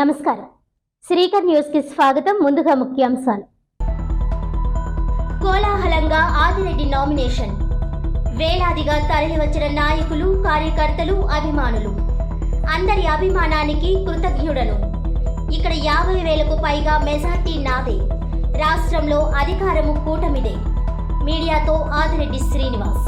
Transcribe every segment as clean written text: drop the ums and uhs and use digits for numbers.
నమస్కారం. శ్రీకర్ న్యూస్ కి స్వాగతం. ముందుగా ముఖ్యాంశాలు. కోలాహలంగా ఆదిరెడ్డి నామినేషన్. వేలాదిగా తరలివచ్చిన నాయకులు, కార్యకర్తలు, అభిమానులు. అందరి అభిమానానికి కృతజ్ఞుడను. ఇక్కడ 50,000కు పైగా మెజార్టీ నాదే. రాష్ట్రంలో అధికారము కూటమిదే. మీడియాతో ఆదిరెడ్డి శ్రీనివాస్.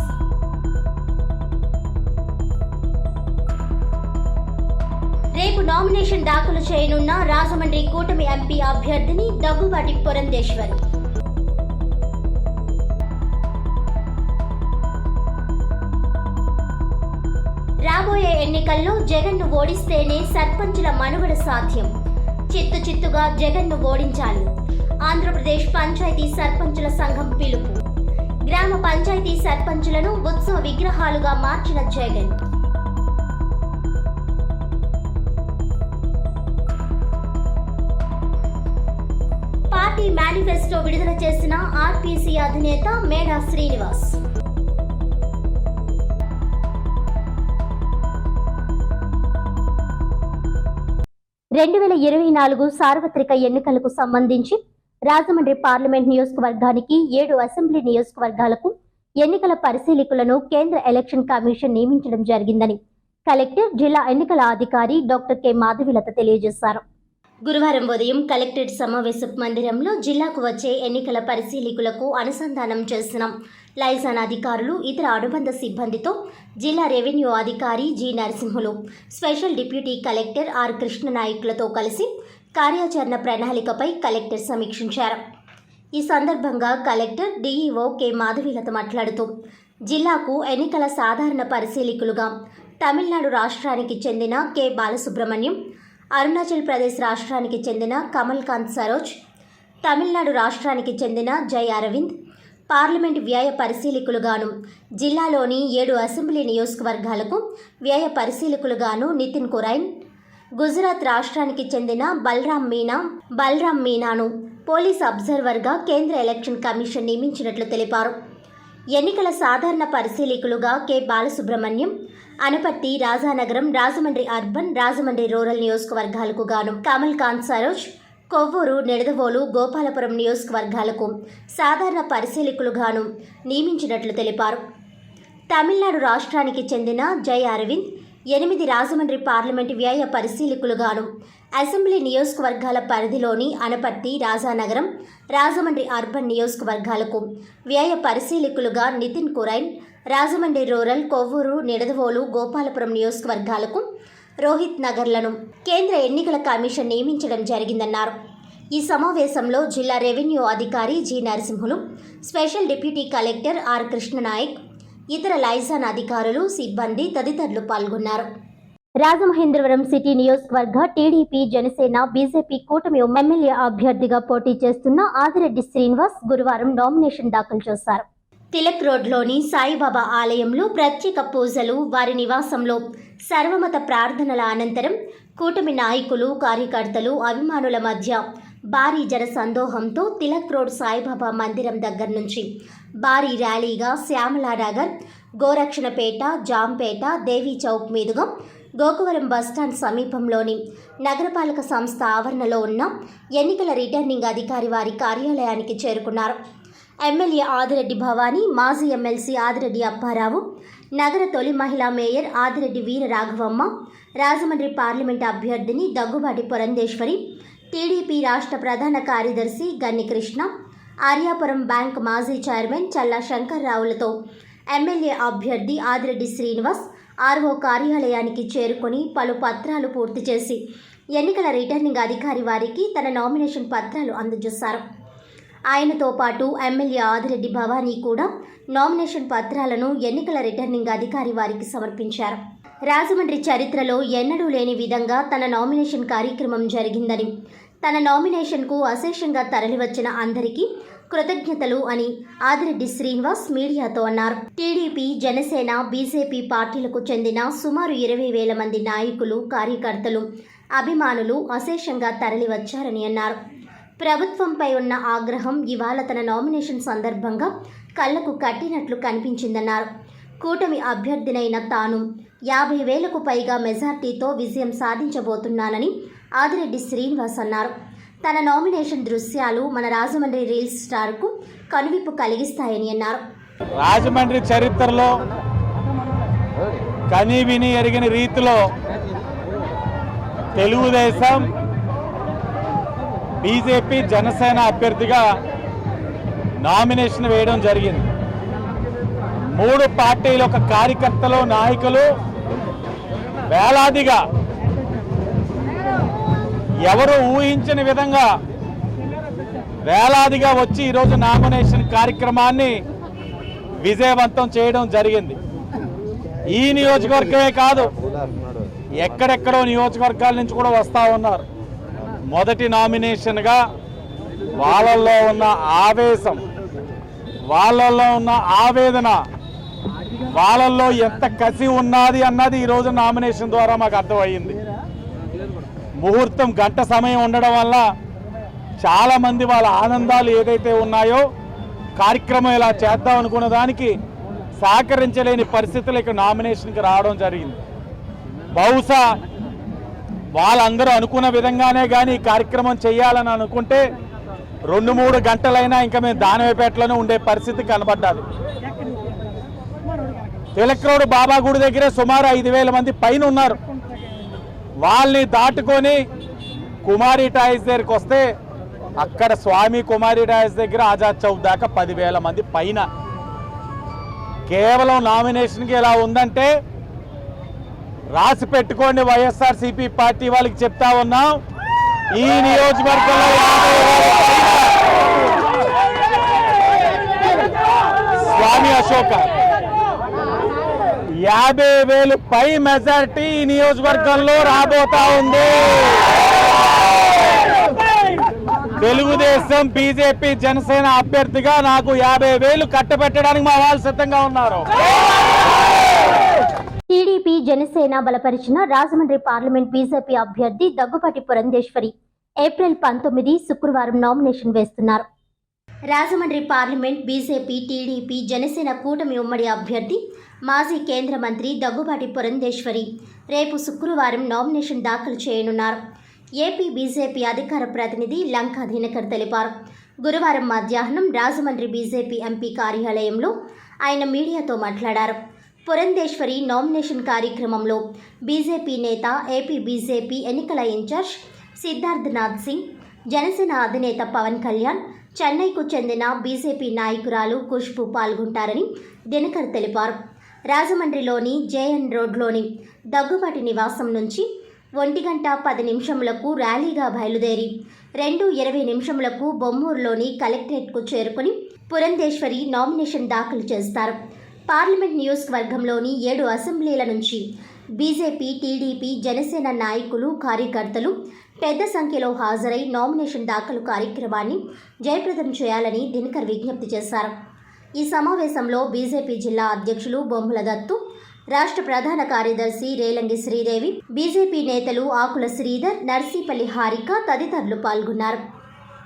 రేపు నామినేషన్ దాఖలు చేయనున్న రాజమండ్రి కూటమి ఎంపీ అభ్యర్థిని దగ్గుబాటి పురంధేశ్వరి. రాబోయే ఎన్నికల్లో జగన్ను ఓడిస్తేనే సర్పంచుల మనుగడ సాధ్యం. చిత్తుగా జగన్ను ఓడించాలి. ఆంధ్రప్రదేశ్ పంచాయతీ సర్పంచుల సంఘం పిలుపు. గ్రామ పంచాయతీ సర్పంచులను ఉత్సవ విగ్రహాలుగా మార్చిన జగన్. పార్టీ మేనిఫెస్టో విడుదల చేసిన ఆర్పీసీ అధినేత మేడా శ్రీనివాస్. రెండు 2024 సార్వత్రిక ఎన్నికలకు సంబంధించి రాజమండ్రి పార్లమెంట్ నియోజకవర్గానికి 7 అసెంబ్లీ నియోజకవర్గాలకు ఎన్నికల పరిశీలకులను కేంద్ర ఎలక్షన్ కమిషన్ నియమించడం జరిగిందని కలెక్టర్, జిల్లా ఎన్నికల అధికారి డాక్టర్ కె మాధవిలత తెలియజేశారు. గురువారం ఉదయం కలెక్టరేట్ సమావేశ మందిరంలో జిల్లాకు వచ్చే ఎన్నికల పరిశీలకులకు అనుసంధానం చేసిన లైజాన్ అధికారులు, ఇతర అనుబంధ సిబ్బందితో జిల్లా రెవెన్యూ అధికారి G Narasimhulu, special deputy collector R కృష్ణనాయకులతో కలిసి కార్యాచరణ ప్రణాళికపై కలెక్టర్ సమీక్షించారు. ఈ సందర్భంగా కలెక్టర్ డిఈఓ కె మాధవిలత మాట్లాడుతూ జిల్లాకు ఎన్నికల సాధారణ పరిశీలకులుగా తమిళనాడు రాష్ట్రానికి చెందిన కె బాలసుబ్రహ్మణ్యం, అరుణాచల్ ప్రదేశ్ రాష్ట్రానికి చెందిన కమల్ కాంత్ సరోజ్, తమిళనాడు రాష్ట్రానికి చెందిన జై అరవింద్, పార్లమెంట్ వ్యయ పరిశీలకులుగాను జిల్లాలోని 7 అసెంబ్లీ నియోజకవర్గాలకు వ్యయ పరిశీలకులుగాను నితిన్ కురైన్, గుజరాత్ రాష్ట్రానికి చెందిన బల్రామ్ మీనాను పోలీస్ అబ్జర్వర్గా కేంద్ర ఎలక్షన్ కమిషన్ నియమించినట్లు తెలిపారు. ఎన్నికల సాధారణ పరిశీలకులుగా K Balasubrahmanyam, Anaparthi, Rajanagaram, Rajahmundry urban, Rajahmundry rural నియోజకవర్గాలకు గాను కమల్ కాంత్ సరోజ్, కొవ్వూరు, నిడదవోలు, గోపాలపురం నియోజకవర్గాలకు సాధారణ పరిశీలకులుగాను నియమించినట్లు తెలిపారు. తమిళనాడు రాష్ట్రానికి చెందిన జై అరవింద్ 8 రాజమండ్రి పార్లమెంటు వ్యయ పరిశీలకులుగాను అసెంబ్లీ నియోజకవర్గాల పరిధిలోని అనపర్తి, రాజానగరం, రాజమండ్రి అర్బన్ నియోజకవర్గాలకు వ్యయ పరిశీలకులుగా నితిన్ కురైన్, రాజమండ్రి రూరల్, కొవ్వూరు, నిడదవోలు, గోపాలపురం నియోజకవర్గాలకు రోహిత్ నగర్లను కేంద్ర ఎన్నికల కమిషన్ నియమించడం జరిగిందన్నారు. ఈ సమావేశంలో జిల్లా రెవెన్యూ అధికారి G Narasimhulu, special deputy collector R Krishna Nayak, ఇతర లైజాన్ అధికారులు, సిబ్బంది తదితరులు పాల్గొన్నారు. రాజమహేంద్రవరం సిటీ నియోజకవర్గ టీడీపీ, జనసేన, బీజేపీ కూటమి ఎమ్మెల్యే అభ్యర్థిగా పోటీ చేస్తున్న ఆదిరెడ్డి శ్రీనివాస్ గురువారం నామినేషన్ దాఖలు చేశారు. తిలక్ రోడ్లోని సాయిబాబా ఆలయంలో ప్రత్యేక పూజలు, వారి నివాసంలో సర్వమత ప్రార్థనల అనంతరం కూటమి నాయకులు, కార్యకర్తలు, అభిమానుల మధ్య భారీ జన సందోహంతో తిలక్ రోడ్ సాయిబాబా మందిరం దగ్గర నుంచి భారీ ర్యాలీగా శ్యామలానగర్, గోరక్షణపేట, జాంపేట, దేవీ చౌక్ మీదుగా గోకవరం బస్టాండ్ సమీపంలోని నగరపాలక సంస్థ ఆవరణలో ఉన్న ఎన్నికల రిటర్నింగ్ అధికారి వారి కార్యాలయానికి చేరుకున్నారు. ఎమ్మెల్యే ఆదిరెడ్డి భవానీ, మాజీ ఎమ్మెల్సీ ఆదిరెడ్డి అప్పారావు, నగర తొలి మహిళా మేయర్ ఆదిరెడ్డి వీర రాఘవమ్మ, రాజమండ్రి పార్లమెంట్ అభ్యర్థిని దగ్గుబాటి పురంధేశ్వరి, టీడీపీ రాష్ట్ర ప్రధాన కార్యదర్శి గన్ని కృష్ణ, ఆర్యాపురం బ్యాంక్ మాజీ చైర్మన్ చల్లా శంకర్రావులతో ఎమ్మెల్యే అభ్యర్థి ఆదిరెడ్డి శ్రీనివాస్ ఆర్ఓ కార్యాలయానికి చేరుకొని పలు పత్రాలు పూర్తి చేసి ఎన్నికల రిటర్నింగ్ అధికారి వారికి తన నామినేషన్ పత్రాలు అందజేశారు. ఆయనతో పాటు ఎమ్మెల్యే ఆదిరెడ్డి భవానీ కూడా నామినేషన్ పత్రాలను ఎన్నికల రిటర్నింగ్ అధికారి వారికి సమర్పించారు. రాజమండ్రి చరిత్రలో ఎన్నడూ లేని విధంగా తన నామినేషన్ కార్యక్రమం జరిగిందని, తన నామినేషన్కు అశేషంగా తరలివచ్చిన అందరికీ కృతజ్ఞతలు అని ఆదిరెడ్డి శ్రీనివాస్ మీడియాతో అన్నారు. టీడీపీ, జనసేన, బీజేపీ పార్టీలకు చెందిన సుమారు 20,000 మంది నాయకులు, కార్యకర్తలు, అభిమానులు అశేషంగా తరలివచ్చారని అన్నారు. ప్రభుత్వంపై ఉన్న ఆగ్రహం ఇవాళ తన నామినేషన్ సందర్భంగా కళ్లకు కట్టినట్లు కనిపించిందన్నారు. కూటమి అభ్యర్థినైన తాను 50,000కు పైగా మెజార్టీతో విజయం సాధించబోతున్నానని ఆదిరెడ్డి శ్రీనివాస్ అన్నారు. తన నామినేషన్ దృశ్యాలు మన రాజమండ్రి రీల్స్ స్టార్కు కనువిప్పు కలిగిస్తాయని అన్నారు. రాజమండ్రి చరిత్రలో కనీ విని ఎరిగిన రీతిలో తెలుగుదేశం బీజేపీ జనసేన అభ్యర్థిగా నామినేషన్ వేయడం జరిగింది. 3 పార్టీల యొక్క కార్యకర్తలు నాయకులు వేలాదిగా ఎవరు ఊహించని విధంగా వేలాదిగా వచ్చి ఈరోజు నామినేషన్ కార్యక్రమాన్ని విజయవంతం చేయడం జరిగింది. ఈ నియోజకవర్గమే కాదు, ఎక్కడెక్కడో నియోజకవర్గాల నుంచి కూడా వస్తూ ఉన్నారు. మొదటి నామినేషన్గా వాళ్ళల్లో ఉన్న ఆవేశం, వాళ్ళల్లో ఉన్న ఆవేదన, వాళ్ళల్లో ఎంత కసి ఉన్నది అన్నది ఈరోజు నామినేషన్ ద్వారా మాకు అర్థమయ్యింది. ముహూర్తం గంట సమయం ఉండడం వల్ల చాలామంది వాళ్ళ ఆనందాలు ఏదైతే ఉన్నాయో కార్యక్రమం ఇలా చేద్దాం అనుకున్న దానికి సహకరించలేని పరిస్థితులు ఇక్కడ నామినేషన్కి రావడం జరిగింది. బహుశా వాళ్ళందరూ అనుకున్న విధంగానే కానీ ఈ కార్యక్రమం చేయాలని అనుకుంటే 2-3 గంటలైనా ఇంకా మేము దానవేపేటలోనే ఉండే పరిస్థితి కనబడ్డాది. తిలక్ రోడ్ బాబా గుడి దగ్గరే సుమారు 5,000 మంది పైన ఉన్నారు. వాళ్ళని దాటుకొని కుమారి టాయిస్ దగ్గరికి వస్తే అక్కడ స్వామి కుమారి టాయిస్ దగ్గర ఆజాద్ చౌక్ దాకా 10,000 మంది పైన. కేవలం నామినేషన్కి ఎలా ఉందంటే రాసి పెట్టుకోండి, వైఎస్ఆర్సీపీ పార్టీ వాళ్ళకి చెప్తా ఉన్నాం, ఈ నియోజకవర్గంలో స్వామి అశోక 50,000 పై మెజారిటీ ఈ నియోజకవర్గంలో రాబోతా ఉంది. తెలుగుదేశం బీజేపీ జనసేన అభ్యర్థిగా నాకు 50,000 కట్టబెట్టడానికి మా వాళ్ళు సిద్ధంగా ఉన్నారు. టీడీపీ జనసేన బలపరిచిన రాజమండ్రి పార్లమెంట్ బీజేపీ అభ్యర్థి దగ్గుపాటి పురంధేశ్వరి ఏప్రిల్ 19 శుక్రవారం నామినేషన్ వేస్తున్నారు. Rajahmundry parliament BJP TDP Janasena కూటమి ఉమ్మడి అభ్యర్థి మాజీ కేంద్ర మంత్రి దగ్గుబాటి పురంధేశ్వరి రేపు శుక్రవారం నామినేషన్ దాఖలు చేయనున్నారు. ఏపీ బీజేపీ అధికార ప్రతినిధి లంకా దినకర్ తెలిపారు. గురువారం మధ్యాహ్నం రాజమండ్రి బీజేపీ ఎంపీ కార్యాలయంలో ఆయన మీడియాతో మాట్లాడారు. పురంధేశ్వరి నామినేషన్ కార్యక్రమంలో బీజేపీ నేత, ఏపీ బీజేపీ ఎన్నికల ఇన్ఛార్జ్ సిద్ధార్థనాథ్ సింగ్, జనసేన అధినేత పవన్ కళ్యాణ్, చెన్నైకు చెందిన బీజేపీ నాయకురాలు ఖుష్బు పాల్గొంటారని దినకర్ తెలిపారు. రాజమండ్రిలోని జేఎన్ రోడ్లోని దగ్గుబాటి నివాసం నుంచి 1:10 ర్యాలీగా బయలుదేరి 2:20 బొమ్మూరులోని కలెక్టరేట్కు చేరుకుని పురంధేశ్వరి నామినేషన్ దాఖలు చేస్తారు. పార్లమెంట్ నియోజకవర్గంలోని 7 అసెంబ్లీల నుంచి బీజేపీ, టీడీపీ, జనసేన నాయకులు, కార్యకర్తలు పెద్ద సంఖ్యలో హాజరై నామినేషన్ దాఖలు కార్యక్రమాన్ని జయప్రదం చేయాలని దినకర్ విజ్ఞప్తి చేశారు. ఈ సమావేశంలో బీజేపీ జిల్లా అధ్యక్షులు బొమ్మల దత్తు, రాష్ట్ర ప్రధాన కార్యదర్శి రేలంగి శ్రీదేవి, బీజేపీ నేతలు ఆకుల శ్రీధర్, నర్సీపల్లి హారిక తదితరులు పాల్గొన్నారు.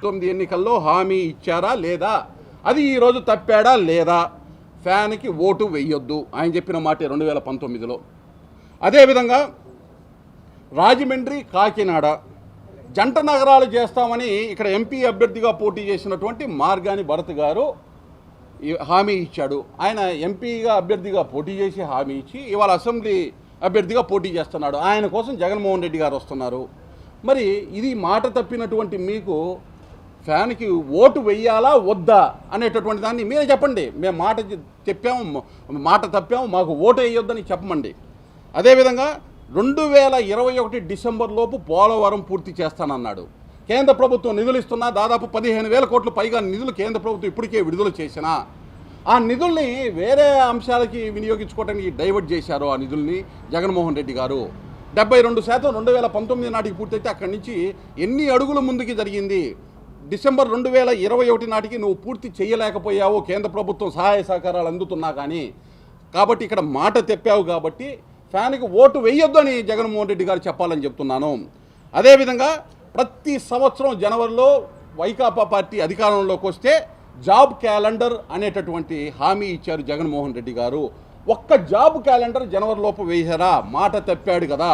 9 ఎన్నికల్లో హామీ ఇచ్చారా లేదా, అది ఈరోజు తప్పాడా లేదా, ఫ్యాన్కి ఓటు వేయొద్దు ఆయన చెప్పిన మాట 2019లో. అదేవిధంగా రాజమండ్రి, కాకినాడ జంట నగరాలు చేస్తామని ఇక్కడ ఎంపీ అభ్యర్థిగా పోటీ చేసినటువంటి మార్గాని భరత్ గారు హామీ ఇచ్చాడు. ఆయన ఎంపీగా అభ్యర్థిగా పోటీ చేసి హామీ ఇచ్చి ఇవాళ అసెంబ్లీ అభ్యర్థిగా పోటీ చేస్తున్నాడు. ఆయన కోసం జగన్మోహన్ రెడ్డి గారు వస్తున్నారు. మరి ఇది మాట తప్పినటువంటి మీకు ఫ్యాన్కి ఓటు వెయ్యాలా వద్దా అనేటటువంటి దాన్ని మీరే చెప్పండి. మేము మాట తప్పాము, మాకు ఓటు వేయొద్దని చెప్పమండి. అదేవిధంగా 2021 డిసెంబర్ లోపు పోలవరం పూర్తి చేస్తానన్నాడు. కేంద్ర ప్రభుత్వం నిధులు ఇస్తున్నా దాదాపు 15,000 కోట్ల పైగా నిధులు కేంద్ర ప్రభుత్వం ఇప్పటికే విడుదల చేసినా ఆ నిధుల్ని వేరే అంశాలకి వినియోగించుకోవడానికి డైవర్ట్ చేశారు. ఆ నిధుల్ని జగన్మోహన్ రెడ్డి గారు 72% 2019 నాటికి పూర్తయితే అక్కడి నుంచి ఎన్ని అడుగులు ముందుకి జరిగింది. డిసెంబర్ 2021 నాటికి నువ్వు పూర్తి చేయలేకపోయావు, కేంద్ర ప్రభుత్వం సహాయ సహకారాలు అందుతున్నా కానీ. కాబట్టి ఇక్కడ మాట తెప్పావు కాబట్టి ఫ్యాన్కి ఓటు వేయొద్దు అని జగన్మోహన్ రెడ్డి గారు చెప్పాలని చెప్తున్నాను. అదేవిధంగా ప్రతి సంవత్సరం జనవరిలో వైకాపా పార్టీ అధికారంలోకి వస్తే జాబ్ క్యాలెండర్ అనేటటువంటి హామీ ఇచ్చారు జగన్మోహన్ రెడ్డి గారు. ఒక్క జాబ్ క్యాలెండర్ జనవరిలోపు వేసారా? మాట తప్పాడు కదా.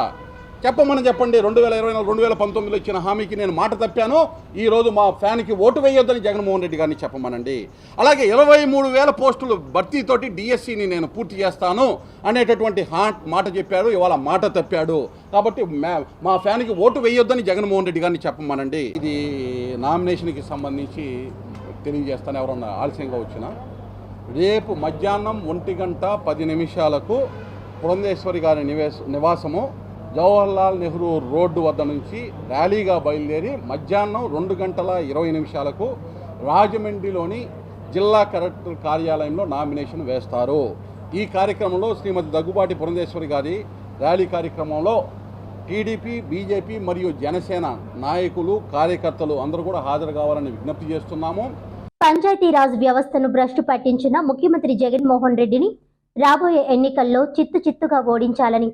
చెప్పండి 2024 2019లో ఇచ్చిన హామీకి నేను మాట తప్పాను, ఈరోజు మా ఫ్యాన్కి ఓటు వేయొద్దని జగన్మోహన్ రెడ్డి గారిని చెప్పమనండి. అలాగే 23,000 పోస్టులు భర్తీతోటి డిఎస్సిని నేను పూర్తి చేస్తాను అనేటటువంటి మాట చెప్పాడు, ఇవాళ మాట తప్పాడు. కాబట్టి మా ఫ్యాన్కి ఓటు వేయొద్దని జగన్మోహన్ రెడ్డి గారిని చెప్పమనండి. ఇది నామినేషన్కి సంబంధించి తెలియజేస్తాను. ఎవరన్నా ఆలస్యంగా వచ్చినా రేపు మధ్యాహ్నం 1:10 పురంధేశ్వరి గారి నివాసము జవహర్లాల్ నెహ్రూ రోడ్డు వద్ద నుంచి ర్యాలీగా బయలుదేరి మధ్యాహ్నం 2:20 రాజమండ్రిలోని జిల్లా కలెక్టర్ కార్యాలయంలో నామినేషన్ వేస్తారు. ఈ కార్యక్రమంలో శ్రీమతి దగ్గుబాటి పురంధేశ్వరి గారి ర్యాలీ కార్యక్రమంలో టీడీపీ, బీజేపీ మరియు జనసేన నాయకులు, కార్యకర్తలు అందరూ కూడా హాజరు కావాలని విజ్ఞప్తి చేస్తున్నాము. పంచాయతీరాజ్ వ్యవస్థను భ్రష్టు పట్టించిన ముఖ్యమంత్రి జగన్మోహన్ రెడ్డిని రాబోయే ఎన్నికల్లో చిత్తుగా ఓడించాలని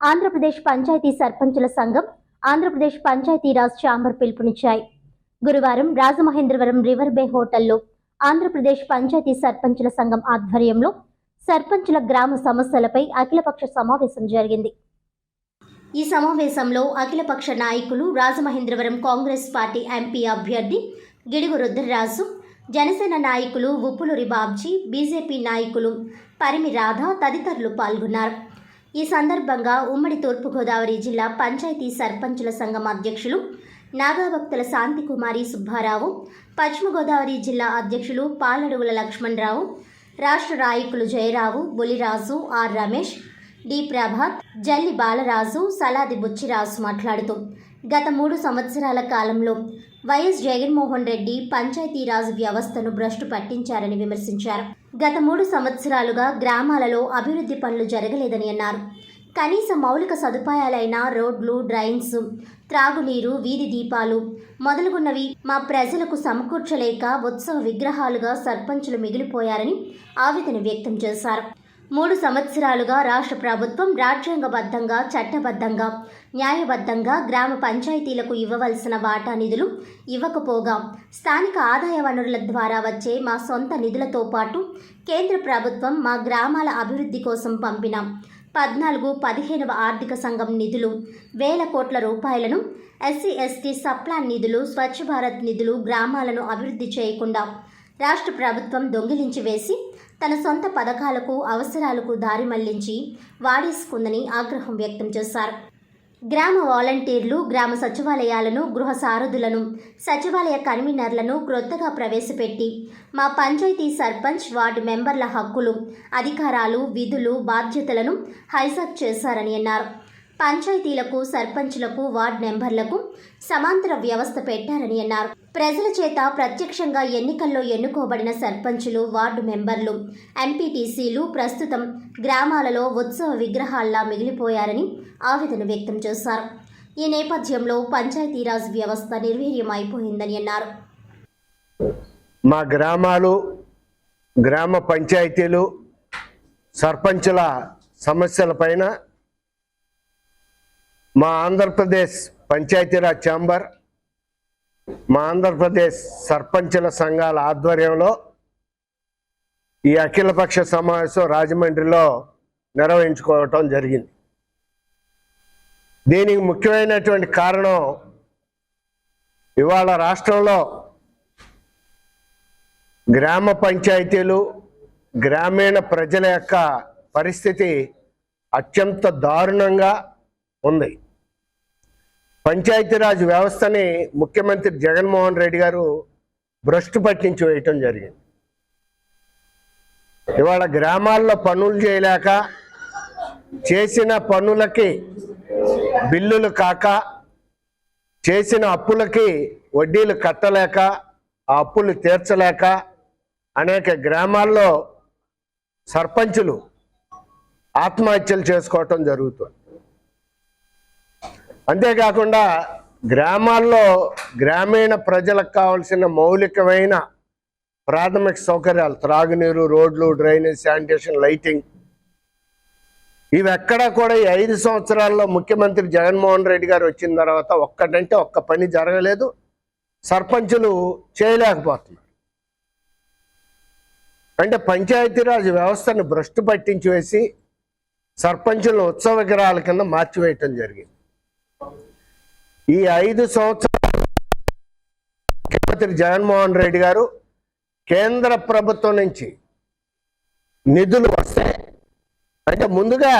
ఆంధ్రప్రదేశ్ పంచాయతీ సర్పంచుల సంఘం, ఆంధ్రప్రదేశ్ పంచాయతీరాజ్ ఛాంబర్ పిలుపునిచ్చాయి. గురువారం రాజమహేంద్రవరం రివర్ బే హోటల్లో ఆంధ్రప్రదేశ్ పంచాయతీ సర్పంచుల సంఘం ఆధ్వర్యంలో సర్పంచుల గ్రామ సమస్యలపై అఖిలపక్ష సమావేశం జరిగింది. ఈ సమావేశంలో అఖిలపక్ష నాయకులు రాజమహేంద్రవరం కాంగ్రెస్ పార్టీ ఎంపీ అభ్యర్థి గిడుగు రుద్రరాజు, జనసేన నాయకులు ఉప్పులూరి బాబ్జీ, బీజేపీ నాయకులు పరిమి రాధ తదితరులు పాల్గొన్నారు. ఈ సందర్భంగా ఉమ్మడి తూర్పుగోదావరి జిల్లా పంచాయతీ సర్పంచుల సంఘం అధ్యక్షులు నాగాభక్తుల శాంతికుమారి సుబ్బారావు, పశ్చిమ గోదావరి జిల్లా అధ్యక్షులు పాలడుగుల లక్ష్మణరావు, రాష్ట్ర నాయకులు జయరావు, బులిరాజు, ఆర్ రమేష్, డి ప్రభాత్, జల్లి బాలరాజు, సలాది బుచ్చిరాజు మాట్లాడుతూ గత 3 సంవత్సరాల కాలంలో వైఎస్ జగన్మోహన్ రెడ్డి పంచాయతీరాజ్ వ్యవస్థను భ్రష్టు పట్టించారని విమర్శించారు. గత 3 సంవత్సరాలుగా గ్రామాలలో అభివృద్ధి పనులు జరగలేదని అన్నారు. కనీస మౌలిక సదుపాయాలైన రోడ్లు, డ్రైన్స్, త్రాగునీరు, వీధి దీపాలు మొదలుగున్నవి మా ప్రజలకు సమకూర్చలేక ఉత్సవ విగ్రహాలుగా సర్పంచులు మిగిలిపోయారని ఆవేదన వ్యక్తం చేశారు. 3 సంవత్సరాలుగా రాష్ట్ర ప్రభుత్వం రాజ్యాంగబద్ధంగా, చట్టబద్ధంగా, న్యాయబద్ధంగా గ్రామ పంచాయతీలకు ఇవ్వవలసిన వాటా నిధులు ఇవ్వకపోగా స్థానిక ఆదాయ వనరుల ద్వారా వచ్చే మా సొంత నిధులతో పాటు కేంద్ర ప్రభుత్వం మా గ్రామాల అభివృద్ధి కోసం పంపిన 14-15వ ఆర్థిక సంఘం నిధులు, వేల కోట్ల రూపాయలను, SC/ST సప్లాన్ నిధులు, స్వచ్ఛ భారత్ నిధులు గ్రామాలను అభివృద్ధి చేయకుండా రాష్ట్ర ప్రభుత్వం దొంగిలించి వేసి తన సొంత పథకాలకు, అవసరాలకు దారి మళ్లించి వాడేసుకుందని ఆగ్రహం వ్యక్తం చేశారు. గ్రామ వాలంటీర్లు, గ్రామ సచివాలయాలను, గృహ సారథులను, సచివాలయ కన్వీనర్లను క్రొత్తగా ప్రవేశపెట్టి మా పంచాయతీ సర్పంచ్, వార్డు మెంబర్ల హక్కులు, అధికారాలు, విధులు, బాధ్యతలను హైజాక్ చేశారని అన్నారు. పంచాయతీలకు, సర్పంచులకు, వార్డు మెంబర్లకు సమాంతర వ్యవస్థ పెట్టారని అన్నారు. ప్రజల చేత ప్రత్యక్షంగా ఎన్నికల్లో ఎన్నుకోబడిన సర్పంచులు, వార్డు మెంబర్లు, ఎంపీటీసీలు ప్రస్తుతం గ్రామాలలో ఉత్సవ విగ్రహాల్లా మిగిలిపోయారని ఆవేదన వ్యక్తం చేశారు. ఈ నేపథ్యంలో పంచాయతీరాజ్ వ్యవస్థ నిర్వీర్యమైపోయిందని అన్నారు. మా గ్రామాలు, గ్రామ పంచాయతీలు, సర్పంచుల సమస్యలపైన మా ఆంధ్రప్రదేశ్ పంచాయతీరాజ్ ఛాంబర్, మా ఆంధ్రప్రదేశ్ సర్పంచుల సంఘాల ఆధ్వర్యంలో ఈ అఖిలపక్ష సమావేశం రాజమండ్రిలో నిర్వహించుకోవటం జరిగింది. దీనికి ముఖ్యమైనటువంటి కారణం ఇవాళ రాష్ట్రంలో గ్రామ పంచాయతీలు, గ్రామీణ ప్రజల యొక్క పరిస్థితి అత్యంత దారుణంగా ఉంది. పంచాయతీరాజ్ వ్యవస్థని ముఖ్యమంత్రి జగన్మోహన్ రెడ్డి గారు భ్రష్టు పట్టించి వేయటం జరిగింది. ఇవాళ గ్రామాల్లో పనులు చేయలేక, చేసిన పనులకి బిల్లులు కాక, చేసిన అప్పులకి వడ్డీలు కట్టలేక, ఆ అప్పులు తీర్చలేక అనేక గ్రామాల్లో సర్పంచులు ఆత్మహత్యలు చేసుకోవటం జరుగుతుంది. అంతేకాకుండా గ్రామాల్లో గ్రామీణ ప్రజలకు కావాల్సిన మౌలికమైన ప్రాథమిక సౌకర్యాలు, త్రాగునీరు, రోడ్లు, డ్రైనేజ్, శానిటేషన్, లైటింగ్, ఇవి ఎక్కడా కూడా ఈ 5 సంవత్సరాల్లో ముఖ్యమంత్రి జగన్మోహన్ రెడ్డి గారు వచ్చిన తర్వాత ఒక్కటంటే ఒక్క పని జరగలేదు. సర్పంచులు చేయలేకపోతున్నారు. అంటే పంచాయతీరాజ్ వ్యవస్థను భ్రష్టు పట్టించి వేసి సర్పంచులను ఉత్సవ విగ్రహాల కింద మార్చివేయటం జరిగింది. ఈ 5 సంవత్సరాలు ముఖ్యమంత్రి జగన్మోహన్ రెడ్డి గారు కేంద్ర ప్రభుత్వం నుంచి నిధులు వస్తే, అంటే ముందుగా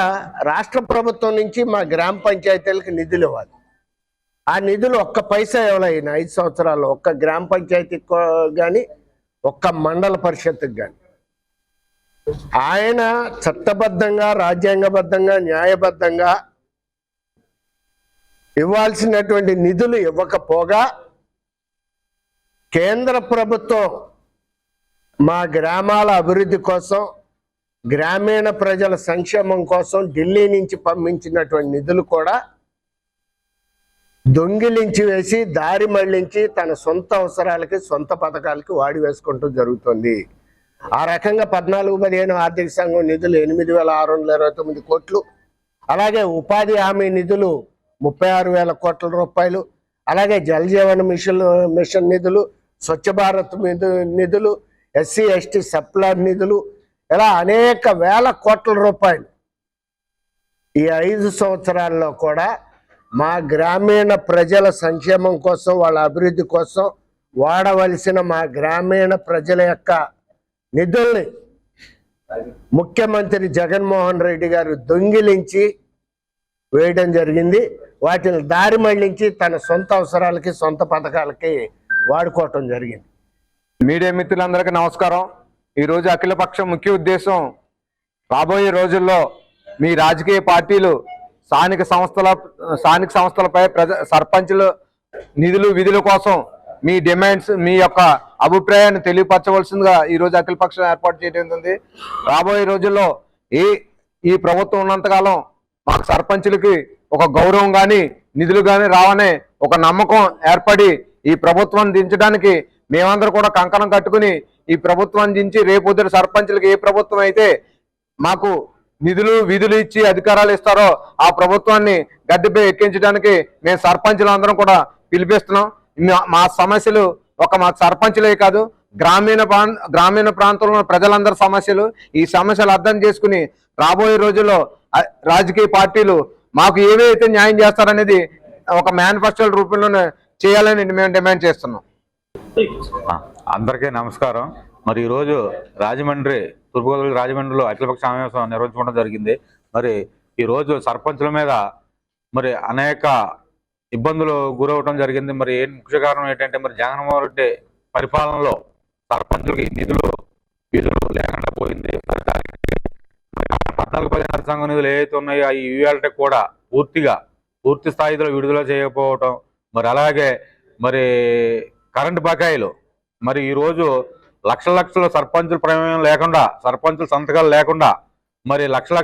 రాష్ట్ర ప్రభుత్వం నుంచి మా గ్రామ పంచాయతీలకు నిధులు ఇవ్వాలి. ఆ నిధులు ఒక్క పైసా ఇవ్వలేను 5 సంవత్సరాల్లో, ఒక్క గ్రామ పంచాయతీకి కానీ ఒక్క మండల పరిషత్కి కానీ. ఆయన చట్టబద్ధంగా, రాజ్యాంగబద్ధంగా, న్యాయబద్ధంగా ఇవ్వాల్సినటువంటి నిధులు ఇవ్వకపోగా కేంద్ర ప్రభుత్వం మా గ్రామాల అభివృద్ధి కోసం, గ్రామీణ ప్రజల సంక్షేమం కోసం ఢిల్లీ నుంచి పంపించినటువంటి నిధులు కూడా దొంగిలించి వేసి, దారి మళ్లించి తన సొంత అవసరాలకి, సొంత పథకాలకి వాడి వేసుకుంటూ జరుగుతుంది. ఆ రకంగా 14-15 ఆర్థిక సంఘం నిధులు 8,629 కోట్లు, అలాగే ఉపాధి హామీ నిధులు 36,000 కోట్ల రూపాయలు, అలాగే జల్ జీవన్ మిషన్ నిధులు, స్వచ్ఛ భారత్ నిధులు, ఎస్సీ ఎస్టీ సప్లార్ నిధులు, ఇలా అనేక వేల కోట్ల రూపాయలు ఈ 5 సంవత్సరాల్లో కూడా మా గ్రామీణ ప్రజల సంక్షేమం కోసం, వాళ్ళ అభివృద్ధి కోసం వాడవలసిన మా గ్రామీణ ప్రజల యొక్క నిధుల్ని ముఖ్యమంత్రి జగన్మోహన్ రెడ్డి గారు దొంగిలించి వేయడం జరిగింది. వాటిని దారి మళ్లించి తన సొంత అవసరాలకి, సొంత పథకాలకి వాడుకోవటం జరిగింది. మీడియా మిత్రులందరికీ నమస్కారం. ఈరోజు అఖిలపక్షం ముఖ్య ఉద్దేశం, రాబోయే రోజుల్లో మీ రాజకీయ పార్టీలు స్థానిక సంస్థలపై సర్పంచుల నిధులు విధుల కోసం మీ డిమాండ్స్, మీ యొక్క అభిప్రాయాన్ని తెలియపరచవలసిందిగా ఈరోజు అఖిలపక్షం ఏర్పాటు చేయడం. రాబోయే రోజుల్లో ఈ ప్రభుత్వం ఉన్నంతకాలం మాకు సర్పంచులకి ఒక గౌరవం కానీ, నిధులు కానీ రావనే ఒక నమ్మకం ఏర్పడి ఈ ప్రభుత్వాన్ని దించడానికి మేమందరూ కూడా కంకణం కట్టుకుని ఈ ప్రభుత్వాన్ని దించి, రేపొద్దున సర్పంచులకి ఏ ప్రభుత్వం అయితే మాకు నిధులు విధులు ఇచ్చి అధికారాలు ఇస్తారో ఆ ప్రభుత్వాన్ని గద్దెపై ఎక్కించడానికి మేము సర్పంచులందరం కూడా పిలిపిస్తున్నాం. మా సమస్యలు మా సర్పంచులే కాదు, గ్రామీణ ప్రాంతంలో ప్రజలందరి సమస్యలు. ఈ సమస్యలు అర్థం చేసుకుని రాబోయే రోజుల్లో రాజకీయ పార్టీలు మాకు ఏవైతే న్యాయం చేస్తారనేది ఒక మేనిఫెస్టో రూపంలోనే చేయాలని మేము డిమాండ్ చేస్తున్నాం. అందరికీ నమస్కారం. మరి ఈరోజు తూర్పుగోదావరి రాజమండ్రిలో అఖిలపక్ష సమావేశం నిర్వహించుకోవడం జరిగింది. మరి ఈరోజు సర్పంచుల మీద మరి అనేక ఇబ్బందులు గురవడం జరిగింది. మరి ముఖ్య కారణం ఏంటంటే, మరి జగన్మోహన్ రెడ్డి పరిపాలనలో సర్పంచులకి నిధులు విధులు లేకుండా పోయింది. 14-15 సంఘం నిధులు ఏవైతే ఉన్నాయో ఈ ఇవాళ కూడా పూర్తి స్థాయిలో విడుదల చేయకపోవటం, మరి అలాగే మరి కరెంటు బకాయిలు, మరి ఈరోజు లక్షల సర్పంచుల ప్రమేయం లేకుండా, సర్పంచుల సంతకాలు లేకుండా మరి లక్షల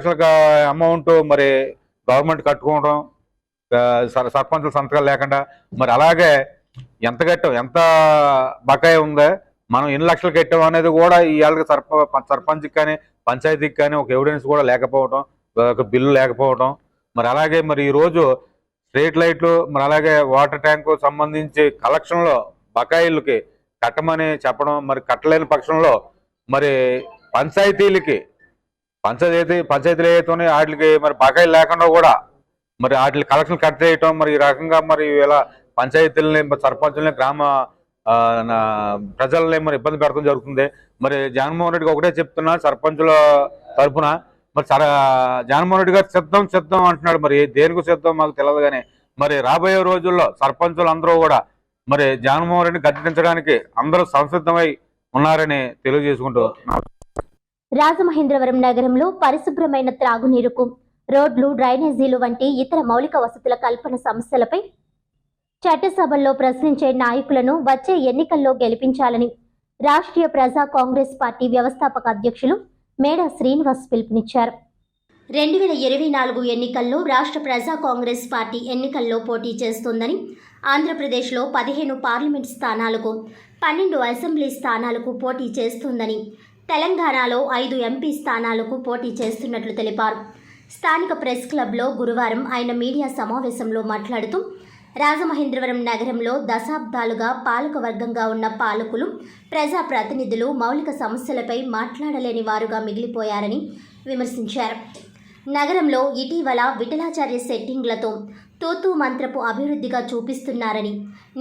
అమౌంట్ మరి గవర్నమెంట్ కట్టుకోవడం, సర్పంచుల సంతకాలు లేకుండా, మరి అలాగే ఎంత బకాయి ఉందో, మనం ఎన్ని లక్షలు కట్టాం అనేది కూడా ఈ ఏళ్ళకి సర్పంచ్కి కానీ పంచాయతీకి కానీ ఒక ఎవిడెన్స్ కూడా లేకపోవడం, ఒక బిల్లు లేకపోవడం, మరి అలాగే మరి ఈరోజు స్ట్రీట్ లైట్లు, మరి అలాగే వాటర్ ట్యాంకు సంబంధించి కలెక్షన్లో బకాయిలకి కట్టమని చెప్పడం, మరి కట్టలేని పక్షంలో మరి పంచాయతీలు ఏవైతే ఉన్నాయో వాటికి మరి బకాయిలు లేకుండా కూడా మరి వాటి కలెక్షన్ కట్ చేయటం, మరి ఈ రకంగా మరి ఇలా పంచాయతీలని, సర్పంచులని, గ్రామ ప్రజల్ని మరి ఇబ్బంది పెడతాం జరుగుతుంది. మరి జగన్మోహన్ రెడ్డికి ఒకటే చెప్తున్నారు సర్పంచుల తరఫున, మరి జగన్మోహన్ రెడ్డి గారు సిద్ధం అంటున్నాడు. మరి దేనికి సిద్ధం మాకు తెలియదు, కానీ మరి రాబోయే రోజుల్లో సర్పంచులు అందరూ కూడా మరి జగన్మోహన్ రెడ్డిని గద్దెదించడానికి అందరూ సంసిద్ధమై ఉన్నారని తెలియజేసుకుంటూ, రాజమహేంద్రవరం నగరంలో పరిశుభ్రమైన త్రాగునీరుకు, రోడ్లు, డ్రైనేజీలు వంటి ఇతర మౌలిక వసతుల కల్పన సమస్యలపై చట్టసభల్లో ప్రశ్నించే నాయకులను వచ్చే ఎన్నికల్లో గెలిపించాలని రాష్ట్రీయ ప్రజా కాంగ్రెస్ పార్టీ వ్యవస్థాపక అధ్యక్షులు మేడా శ్రీనివాస్ పిలుపునిచ్చారు. 2024 ఎన్నికల్లో రాష్ట్ర ప్రజా కాంగ్రెస్ పార్టీ ఎన్నికల్లో పోటీ చేస్తోందని, ఆంధ్రప్రదేశ్లో 15 పార్లమెంట్ స్థానాలకు, 12 అసెంబ్లీ స్థానాలకు పోటీ చేస్తుందని, తెలంగాణలో 5 ఎంపీ స్థానాలకు పోటీ చేస్తున్నట్లు తెలిపారు. స్థానిక ప్రెస్ క్లబ్లో గురువారం ఆయన మీడియా సమావేశంలో మాట్లాడుతూ, రాజమహేంద్రవరం నగరంలో దశాబ్దాలుగా పాలకవర్గంగా ఉన్న పాలకులు, ప్రజాప్రతినిధులు మౌలిక సమస్యలపై మాట్లాడలేని వారుగా మిగిలిపోయారని విమర్శించారు. నగరంలో ఇటీవల విఠలాచార్య సెట్టింగ్లతో తూతూ మంత్రపు అభివృద్ధిగా చూపిస్తున్నారని,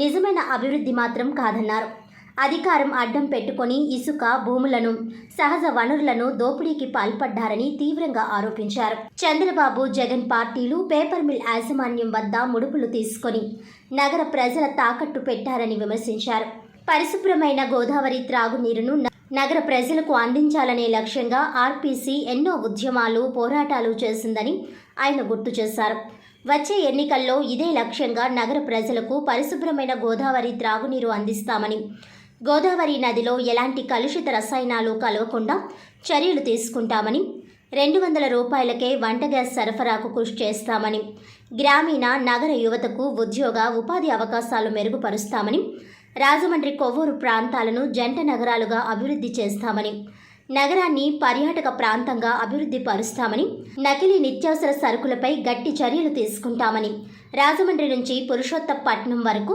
నిజమైన అభివృద్ధి మాత్రం కాదన్నారు. అధికారం అడ్డం పెట్టుకొని ఇసుక భూములను, సహజ వనరులను దోపిడీకి పాల్పడ్డారని తీవ్రంగా ఆరోపించారు. చంద్రబాబు జగన్ పార్టీలు పేపర్ మిల్ యాజమాన్యం వద్ద ముడుపులు తీసుకొని నగర ప్రజల తాకట్టు పెట్టారని విమర్శించారు. పరిశుభ్రమైన గోదావరి త్రాగునీరును నగర ప్రజలకు అందించాలనే లక్ష్యంగా ఆర్పీసీ ఎన్నో ఉద్యమాలు, పోరాటాలు చేసిందని ఆయన గుర్తు చేశారు. వచ్చే ఎన్నికల్లో ఇదే లక్ష్యంగా నగర ప్రజలకు పరిశుభ్రమైన గోదావరి త్రాగునీరు అందిస్తామని, గోదావరి నదిలో ఎలాంటి కలుషిత రసాయనాలు కలవకుండా చర్యలు తీసుకుంటామని, 200 రూపాయలకే వంట గ్యాస్ సరఫరాకు కృషి చేస్తామని, గ్రామీణ నగర యువతకు ఉద్యోగ ఉపాధి అవకాశాలు మెరుగుపరుస్తామని, రాజమండ్రి కొవ్వూరు ప్రాంతాలను జంట నగరాలుగా అభివృద్ధి చేస్తామని, నగరాన్ని పర్యాటక ప్రాంతంగా అభివృద్ధి పరుస్తామని, నకిలీ నిత్యావసర సరుకులపై గట్టి చర్యలు తీసుకుంటామని, రాజమండ్రి నుంచి పురుషోత్తపట్నం వరకు